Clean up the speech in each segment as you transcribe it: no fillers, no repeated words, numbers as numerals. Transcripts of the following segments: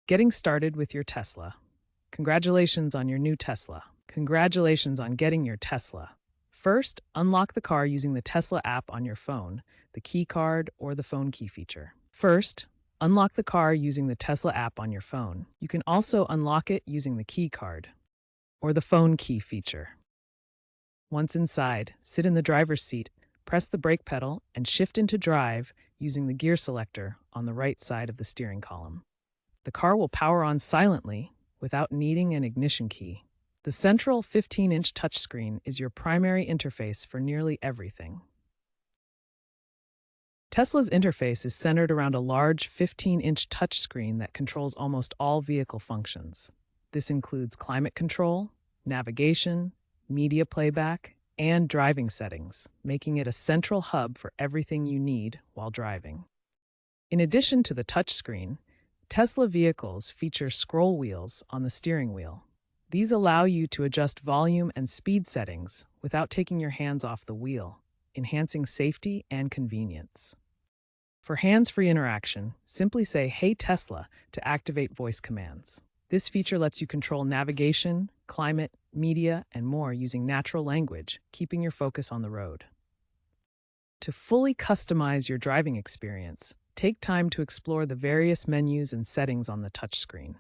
Getting started with your Tesla. Congratulations on your new Tesla. Congratulations on getting your Tesla. First, unlock the car using the Tesla app on your phone, the key card, or the phone key feature. First, unlock the car using the Tesla app on your phone. You can also unlock it using the key card or the phone key feature. Once inside, sit in the driver's seat, press the brake pedal, and shift into drive using the gear selector on the right side of the steering column. The car will power on silently without needing an ignition key. The central 15-inch touchscreen is your primary interface for nearly everything. Tesla's interface is centered around a large 15-inch touchscreen that controls almost all vehicle functions. This includes climate control, navigation, media playback, and driving settings, making it a central hub for everything you need while driving. In addition to the touchscreen, Tesla vehicles feature scroll wheels on the steering wheel. These allow you to adjust volume and speed settings without taking your hands off the wheel, enhancing safety and convenience. For hands-free interaction, simply say "Hey Tesla" to activate voice commands. This feature lets you control navigation, climate, media, and more using natural language, keeping your focus on the road. To fully customize your driving experience, take time to explore the various menus and settings on the touchscreen.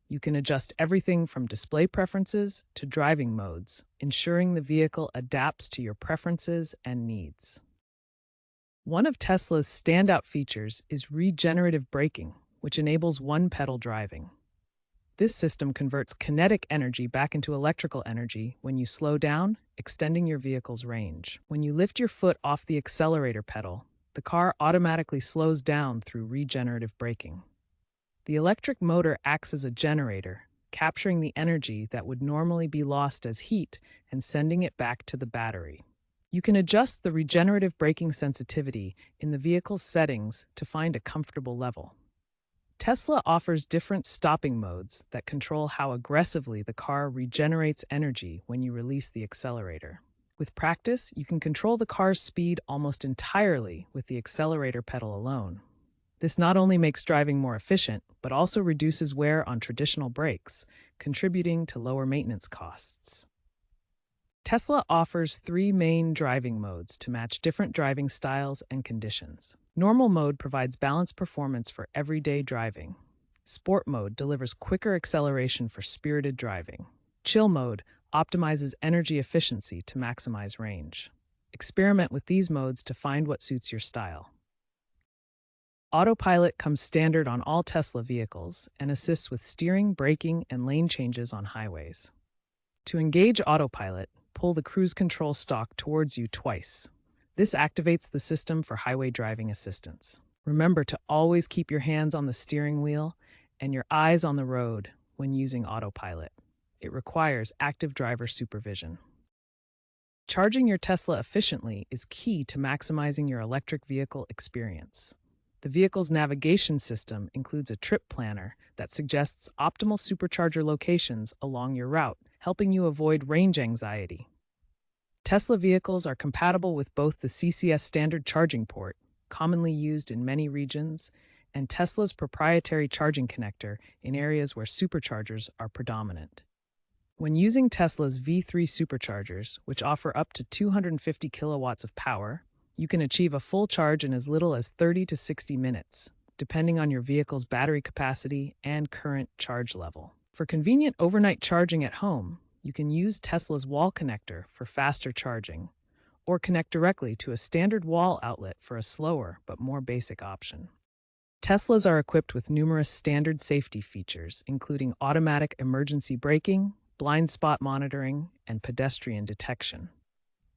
You can adjust everything from display preferences to driving modes, ensuring the vehicle adapts to your preferences and needs. One of Tesla's standout features is regenerative braking, which enables one-pedal driving. This system converts kinetic energy back into electrical energy when you slow down, extending your vehicle's range. When you lift your foot off the accelerator pedal, the car automatically slows down through regenerative braking. The electric motor acts as a generator, capturing the energy that would normally be lost as heat and sending it back to the battery. You can adjust the regenerative braking sensitivity in the vehicle's settings to find a comfortable level. Tesla offers different stopping modes that control how aggressively the car regenerates energy when you release the accelerator. With practice, you can control the car's speed almost entirely with the accelerator pedal alone. This not only makes driving more efficient, but also reduces wear on traditional brakes, contributing to lower maintenance costs. Tesla offers 3 main driving modes to match different driving styles and conditions. Normal mode provides balanced performance for everyday driving. Sport mode delivers quicker acceleration for spirited driving. Chill mode optimizes energy efficiency to maximize range. Experiment with these modes to find what suits your style. Autopilot comes standard on all Tesla vehicles and assists with steering, braking, and lane changes on highways. To engage autopilot, pull the cruise control stalk towards you twice. This activates the system for highway driving assistance. Remember to always keep your hands on the steering wheel and your eyes on the road when using autopilot. It requires active driver supervision. Charging your Tesla efficiently is key to maximizing your electric vehicle experience. The vehicle's navigation system includes a trip planner that suggests optimal supercharger locations along your route, helping you avoid range anxiety. Tesla vehicles are compatible with both the CCS standard charging port, commonly used in many regions, and Tesla's proprietary charging connector in areas where superchargers are predominant. When using Tesla's V3 superchargers, which offer up to 250 kilowatts of power, you can achieve a full charge in as little as 30 to 60 minutes, depending on your vehicle's battery capacity and current charge level. For convenient overnight charging at home, you can use Tesla's wall connector for faster charging, or connect directly to a standard wall outlet for a slower but more basic option. Teslas are equipped with numerous standard safety features, including automatic emergency braking, blind spot monitoring, and pedestrian detection.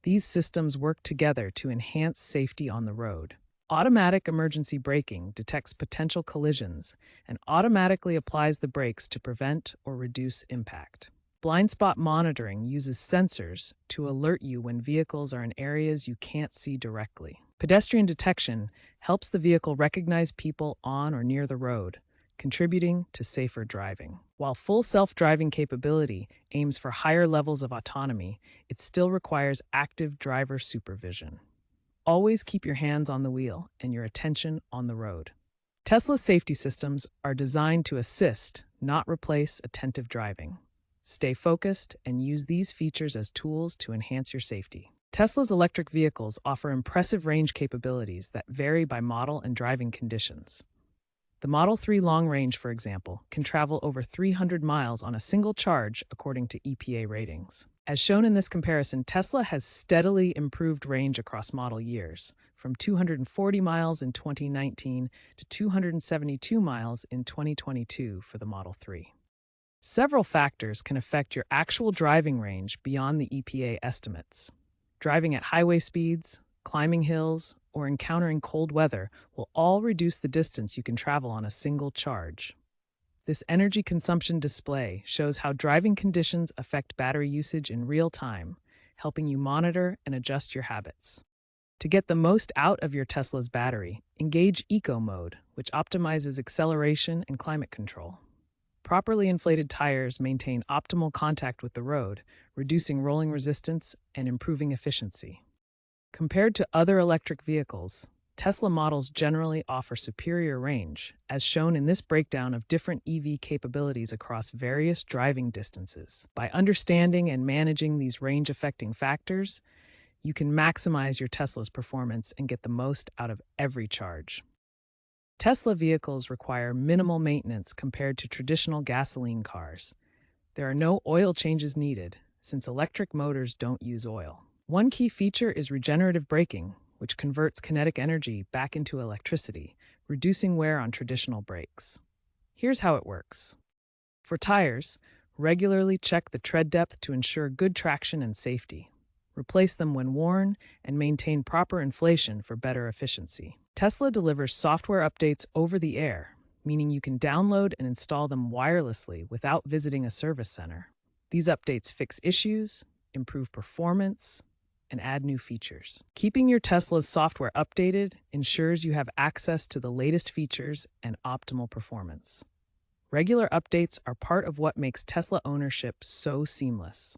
These systems work together to enhance safety on the road. Automatic emergency braking detects potential collisions and automatically applies the brakes to prevent or reduce impact. Blind spot monitoring uses sensors to alert you when vehicles are in areas you can't see directly. Pedestrian detection helps the vehicle recognize people on or near the road, contributing to safer driving. While full self-driving capability aims for higher levels of autonomy, it still requires active driver supervision. Always keep your hands on the wheel and your attention on the road. Tesla's safety systems are designed to assist, not replace, attentive driving. Stay focused and use these features as tools to enhance your safety. Tesla's electric vehicles offer impressive range capabilities that vary by model and driving conditions. The Model 3 Long Range, for example, can travel over 300 miles on a single charge according to EPA ratings. As shown in this comparison, Tesla has steadily improved range across model years, from 240 miles in 2019 to 272 miles in 2022 for the Model 3. Several factors can affect your actual driving range beyond the EPA estimates. Driving at highway speeds, climbing hills, or encountering cold weather will all reduce the distance you can travel on a single charge. This energy consumption display shows how driving conditions affect battery usage in real time, helping you monitor and adjust your habits. To get the most out of your Tesla's battery, engage Eco Mode, which optimizes acceleration and climate control. Properly inflated tires maintain optimal contact with the road, reducing rolling resistance and improving efficiency. Compared to other electric vehicles, Tesla models generally offer superior range, as shown in this breakdown of different EV capabilities across various driving distances. By understanding and managing these range-affecting factors, you can maximize your Tesla's performance and get the most out of every charge. Tesla vehicles require minimal maintenance compared to traditional gasoline cars. There are no oil changes needed, since electric motors don't use oil. One key feature is regenerative braking, which converts kinetic energy back into electricity, reducing wear on traditional brakes. Here's how it works. For tires, regularly check the tread depth to ensure good traction and safety. Replace them when worn, and maintain proper inflation for better efficiency. Tesla delivers software updates over the air, meaning you can download and install them wirelessly without visiting a service center. These updates fix issues, improve performance, and add new features. Keeping your Tesla's software updated ensures you have access to the latest features and optimal performance. Regular updates are part of what makes Tesla ownership so seamless.